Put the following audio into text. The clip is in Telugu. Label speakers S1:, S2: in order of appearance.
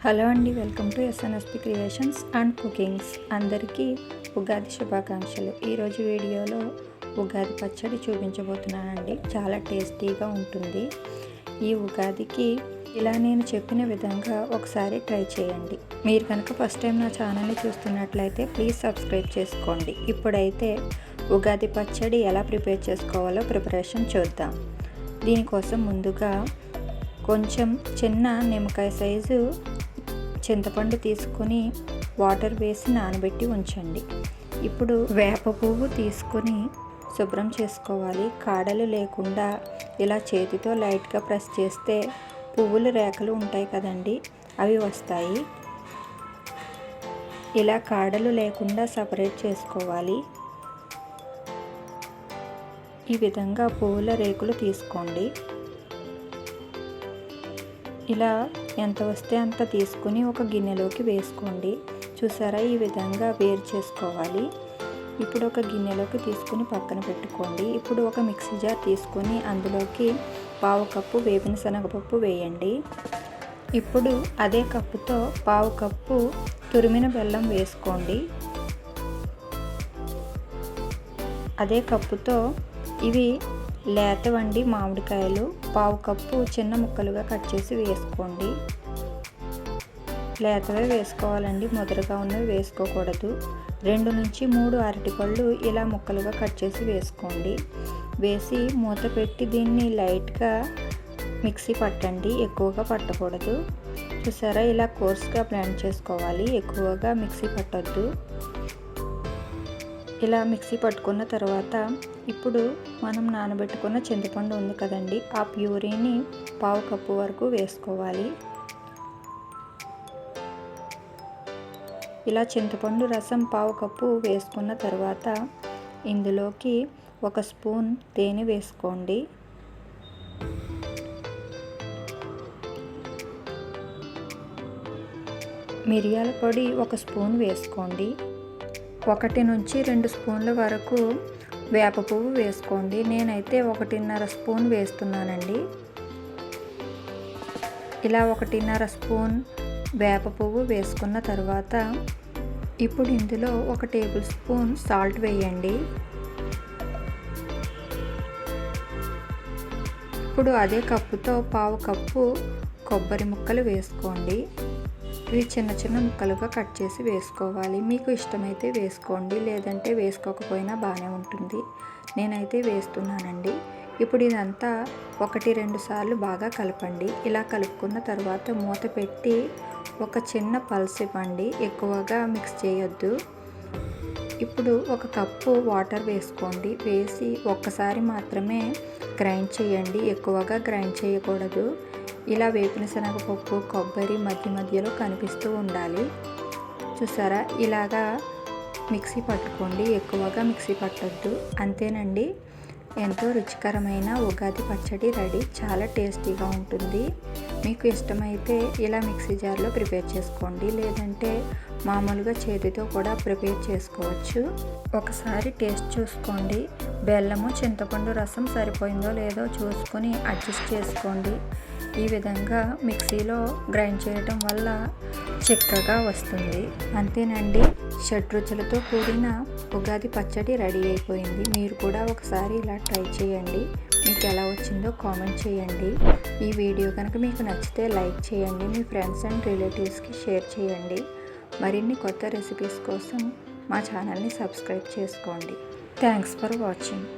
S1: హలో అండి, welcome to ఎస్ఎన్ఎస్పి creations and cookings. అందరికీ ఉగాది శుభాకాంక్షలు. ఈరోజు వీడియోలో ఉగాది పచ్చడి చూపించబోతున్నానండి. చాలా టేస్టీగా ఉంటుంది. ఈ ఉగాదికి ఇలా నేను చెప్పిన విధంగా ఒకసారి ట్రై చేయండి. మీరు కనుక ఫస్ట్ టైం నా ఛానల్ని చూస్తున్నట్లయితే ప్లీజ్ సబ్స్క్రైబ్ చేసుకోండి. ఇప్పుడైతే ఉగాది పచ్చడి ఎలా ప్రిపేర్ చేసుకోవాలో ప్రిపరేషన్ చూద్దాం. దీనికోసం ముందుగా కొంచెం చిన్న నిమ్మకాయ సైజు చింతపండు తీసుకొని వాటర్ వేసి నానబెట్టి ఉంచండి. ఇప్పుడు వేప పువ్వు తీసుకొని శుభ్రం చేసుకోవాలి. కాడలు లేకుండా ఇలా చేతితో లైట్గా ప్రెస్ చేస్తే పువ్వులు రేఖలు ఉంటాయి కదండి, అవి వస్తాయి. ఇలా కాడలు లేకుండా సపరేట్ చేసుకోవాలి. ఈ విధంగా పువ్వుల రేకులు తీసుకోండి. ఇలా ఎంత వస్తే అంత తీసుకుని ఒక గిన్నెలోకి వేసుకోండి. చూసారా, ఈ విధంగా వేరు చేసుకోవాలి. ఇప్పుడు ఒక గిన్నెలోకి తీసుకుని పక్కన పెట్టుకోండి. ఇప్పుడు ఒక మిక్సీ జార్ తీసుకొని అందులోకి 1/2 కప్పు వేపిన శనగపప్పు వేయండి. ఇప్పుడు అదే కప్పుతో 1/2 కప్పు తురిమిన బెల్లం వేసుకోండి. అదే కప్పుతో ఇవి లేతవండి మామిడికాయలు 1/2 కప్పు చిన్న ముక్కలుగా కట్ చేసి వేసుకోండి. లేతవే వేసుకోవాలండి, ముదరగా ఉన్నవి వేసుకోకూడదు. 2 నుంచి 3 అరటిపళ్ళు ఇలా ముక్కలుగా కట్ చేసి వేసుకోండి. వేసి మూత పెట్టి దీన్ని లైట్గా మిక్సీ పట్టండి, ఎక్కువగా పట్టకూడదు. చూసారా, ఇలా కోర్స్గా బ్లెండ్ చేసుకోవాలి, ఎక్కువగా మిక్సీ పట్టొద్దు. ఇలా మిక్సీ పట్టుకున్న తర్వాత ఇప్పుడు మనం నానబెట్టుకున్న చింతపండు ఉంది కదండి, ఆ ప్యూరీని 1/2 కప్పు వరకు వేసుకోవాలి. ఇలా చింతపండు రసం 1/2 కప్పు వేసుకున్న తర్వాత ఇందులోకి 1 స్పూన్ తేనె వేసుకోండి. మిరియాల పొడి 1 స్పూన్ వేసుకోండి. 1 నుంచి 2 స్పూన్ల వరకు వేప పువ్వు వేసుకోండి. నేనైతే 1.5 స్పూన్ వేస్తున్నానండి. ఇలా 1.5 స్పూన్ వేప పువ్వు వేసుకున్న తర్వాత ఇప్పుడు ఇందులో 1 టేబుల్ స్పూన్ సాల్ట్ వేయండి. ఇప్పుడు అదే కప్పుతో 1/2 కప్పు కొబ్బరి ముక్కలు వేసుకోండి. ఇవి చిన్న చిన్న ముక్కలుగా కట్ చేసి వేసుకోవాలి. మీకు ఇష్టమైతే వేసుకోండి, లేదంటే వేసుకోకపోయినా బాగానే ఉంటుంది. నేనైతే వేస్తున్నానండి. ఇప్పుడు ఇదంతా 1-2 సార్లు బాగా కలపండి. ఇలా కలుపుకున్న తర్వాత మూత పెట్టి ఒక చిన్న పల్స్ ఇవ్వండి, ఎక్కువగా మిక్స్ చేయొద్దు. ఇప్పుడు 1 కప్పు వాటర్ వేసుకోండి. వేసి ఒక్కసారి మాత్రమే గ్రైండ్ చేయండి, ఎక్కువగా గ్రైండ్ చేయకూడదు. ఇలా వేపిన శనగపప్పు కొబ్బరి మధ్య మధ్యలో కనిపిస్తూ ఉండాలి. చూసారా, ఇలాగా మిక్సీ పట్టుకోండి, ఎక్కువగా మిక్సీ పట్టొద్దు. అంతేనండి, ఎంతో రుచికరమైన ఉగాది పచ్చడి రెడీ. చాలా టేస్టీగా ఉంటుంది. మీకు ఇష్టమైతే ఇలా మిక్సీ జార్లో ప్రిపేర్ చేసుకోండి, లేదంటే మామూలుగా చేతితో కూడా ప్రిపేర్ చేసుకోవచ్చు. ఒకసారి టేస్ట్ చూసుకోండి. బెల్లము చింతపండు రసం సరిపోయిందో లేదో చూసుకొని అడ్జస్ట్ చేసుకోండి. ఈ విధంగా మిక్సీలో గ్రైండ్ చేయటం వల్ల చిక్కగా వస్తుంది. అంతేనండి, షడ్రుచులతో కూడిన ఉగాది పచ్చడి రెడీ అయిపోయింది. మీరు కూడా ఒకసారి ఇలా ట్రై చేయండి. మీకు ఎలా వచ్చిందో కామెంట్ చేయండి. ఈ వీడియో కనుక మీకు నచ్చితే లైక్ చేయండి, మీ ఫ్రెండ్స్ అండ్ రిలేటివ్స్కి షేర్ చేయండి. మరిన్ని కొత్త రెసిపీస్ కోసం మా ఛానల్ని సబ్స్క్రైబ్ చేసుకోండి. Thanks for watching.